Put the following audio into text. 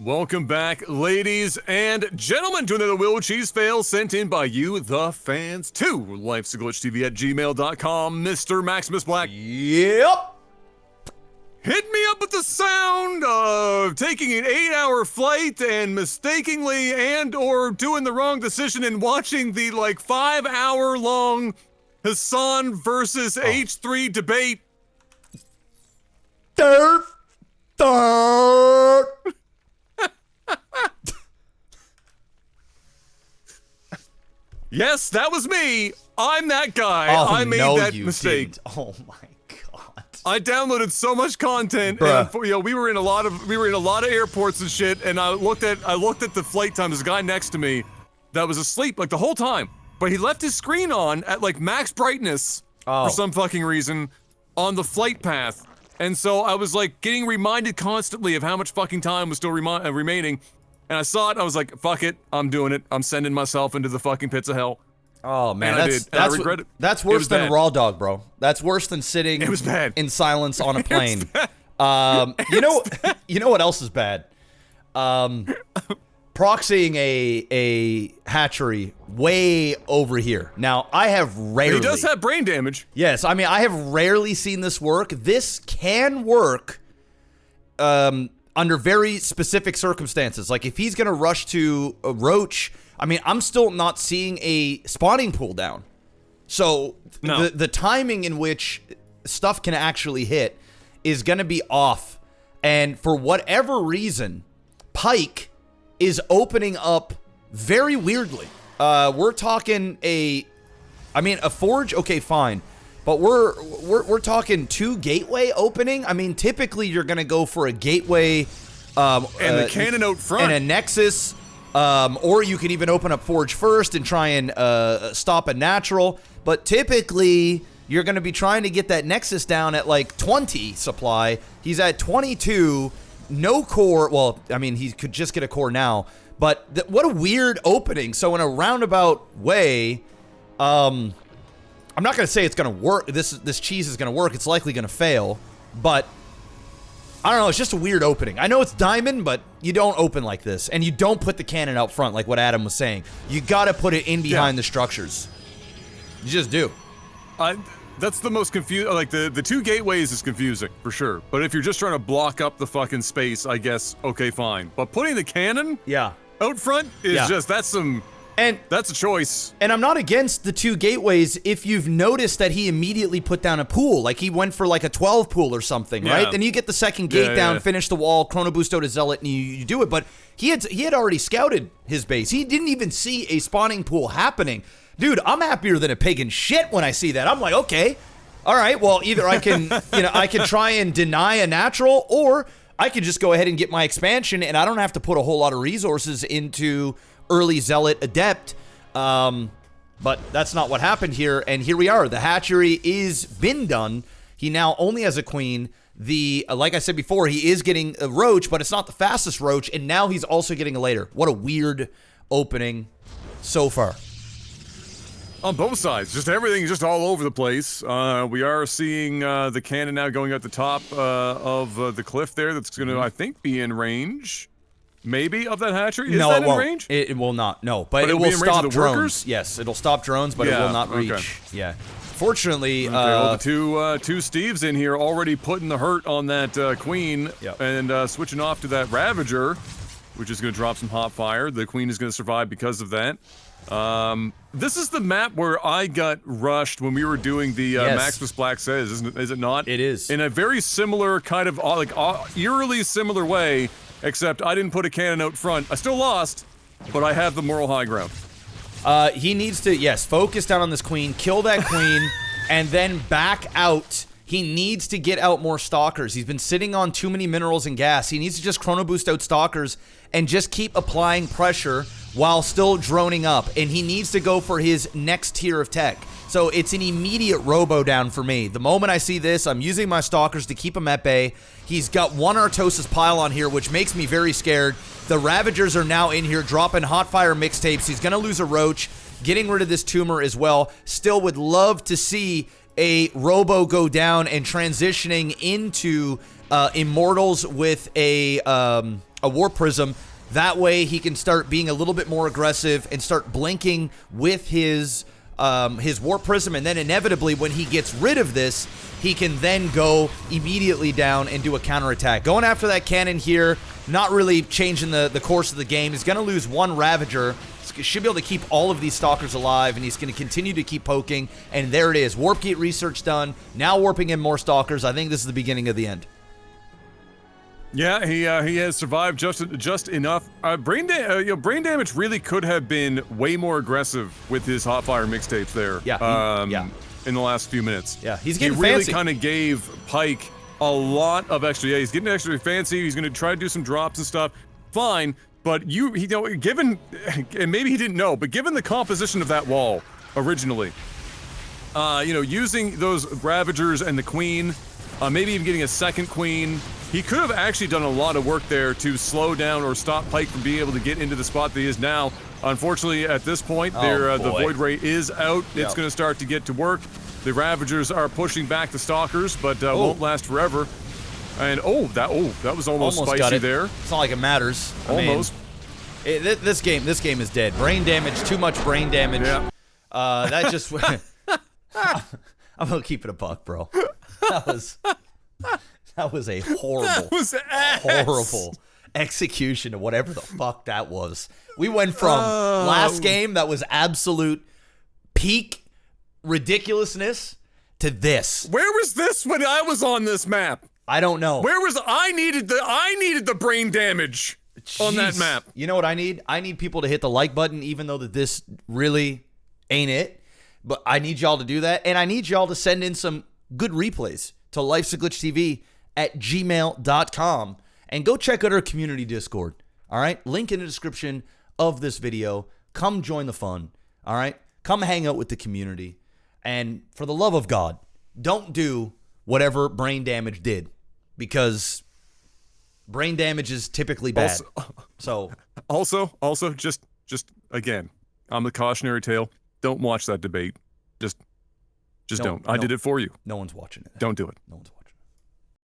Welcome back, ladies and gentlemen, to another Will Cheese Fail sent in by you, the fans, to Lifesaglitchtv at gmail.com. Mr. Maximus Black. Yep. Hit me up with the sound of taking an 8-hour flight and mistakenly or doing the wrong decision and watching the 5-hour long Hassan versus H3 debate. Third. Yes, that was me. I'm that guy. Oh, I made no, that you mistake. Didn't. Oh my god. I downloaded so much content, Bruh. and we were in a lot of airports and shit. And I looked at the flight time. There's a guy next to me that was asleep the whole time, but he left his screen on at max brightness for some fucking reason on the flight path. And so I was getting reminded constantly of how much fucking time was still remaining. And I saw it, I was like, fuck it, I'm doing it. I'm sending myself into the fucking pits of hell. Oh man, and I did. And I regret it. That's worse than bad. raw dog, bro. That's worse than sitting It was bad. in silence on a plane. You know what else is bad? Proxying a hatchery way over here. Now, I have rarely... He does have brain damage. Yes, I mean, I have rarely seen this work. This can work under very specific circumstances. Like, if he's going to rush to a roach, I mean, I'm still not seeing a spawning pool down. So, no. the timing in which stuff can actually hit is going to be off. And for whatever reason, Pike is opening up very weirdly. We're talking a forge, okay, fine. But we're talking 2 gateway opening. I mean, typically you're gonna go for a gateway, and the cannon out front, and a nexus, or you can even open up forge first and try and stop a natural. But typically you're gonna be trying to get that nexus down at 20 supply. He's at 22, no core. Well, I mean, he could just get a core now. But what a weird opening. So in a roundabout way, I'm not going to say it's going to work. This cheese is going to work. It's likely going to fail. But, I don't know. It's just a weird opening. I know it's diamond, but you don't open like this. And you don't put the cannon out front like what Adam was saying. You got to put it in behind the structures. You just do. That's the most confusing. The 2 gateways is confusing, for sure. But if you're just trying to block up the fucking space, I guess, okay, fine. But putting the cannon out front is that's a choice. And I'm not against the 2 gateways if you've noticed that he immediately put down a pool. Like he went for a 12 pool or something, right? Then you get the second gate down, finish the wall, chrono boost out a zealot, and you do it. But he had already scouted his base. He didn't even see a spawning pool happening. Dude, I'm happier than a pig in shit when I see that. I'm like, okay, all right, well, either I can, I can try and deny a natural, or I could just go ahead and get my expansion, and I don't have to put a whole lot of resources into early zealot adept. But that's not what happened here, and here we are. The hatchery is been done. He now only has a queen. Like I said before, he is getting a roach, but it's not the fastest roach, and now he's also getting a later. What a weird opening so far. On both sides, just everything's just all over the place. We are seeing the cannon now going at the top of the cliff there. That's going to, I think, be in range. Maybe of that hatchery? Is that in range? It will not. No, but it will stop drones. Workers? Yes, it'll stop drones, but it will not reach. Okay. Yeah. Fortunately, well, the two Steves in here already putting the hurt on that queen, and switching off to that Ravager, which is going to drop some hot fire. The queen is going to survive because of that. This is the map where I got rushed when we were doing the Maximus Black Says, is it not? It is. In a very similar kind of eerily similar way, except I didn't put a cannon out front. I still lost, but I have the moral high ground. He needs to, focus down on this queen, kill that queen, and then back out. He needs to get out more stalkers. He's been sitting on too many minerals and gas. He needs to just chrono boost out stalkers and just keep applying pressure while still droning up. And he needs to go for his next tier of tech. So it's an immediate robo down for me. The moment I see this, I'm using my stalkers to keep him at bay. He's got 1 Artosis pylon here, which makes me very scared. The Ravagers are now in here dropping hot fire mixtapes. He's going to lose a roach, getting rid of this tumor as well. Still would love to see a Robo go down and transitioning into Immortals with a Warp Prism. That way he can start being a little bit more aggressive and start blinking with his Warp Prism, and then inevitably when he gets rid of this, he can then go immediately down and do a counterattack. Going after that cannon here, not really changing the course of the game. He's going to lose one Ravager. He should be able to keep all of these Stalkers alive, and he's going to continue to keep poking, and there it is. Warp Gate research done. Now warping in more Stalkers. I think this is the beginning of the end. Yeah, he has survived just enough. Brain damage really could have been way more aggressive with his hot fire mixtapes there. Yeah, in the last few minutes. Yeah, he's getting fancy. He really fancy. kind of gave Pike a lot of extra. Yeah, he's getting extra fancy. He's going to try to do some drops and stuff. Fine, but given, and maybe he didn't know, but given the composition of that wall originally, using those Ravagers and the Queen, maybe even getting a second Queen, he could have actually done a lot of work there to slow down or stop Pike from being able to get into the spot that he is now. Unfortunately, at this point, the Void Ray is out. It's going to start to get to work. The Ravagers are pushing back the Stalkers, but won't last forever. And that was almost spicy there. It's not like it matters. Almost. This game is dead. Brain damage, too much brain damage. Yeah. That just. I'm gonna keep it a buck, bro. That was a horrible execution of whatever the fuck that was. We went from last game that was absolute peak ridiculousness to this. Where was this when I was on this map? I don't know. Where was I needed the brain damage on that map. You know what I need? I need people to hit the like button, even though that this really ain't it. But I need y'all to do that, and I need y'all to send in some good replays to lifesaglitchtv@gmail.com, and go check out our community Discord. All right, link in the description of this video. Come join the fun. All right, come hang out with the community, and for the love of God, don't do whatever brain damage did, because brain damage is typically bad. Also, just again, I'm the cautionary tale. Don't watch that debate. Just don't. I did it for you. No one's watching it. Don't do it. No one's watching.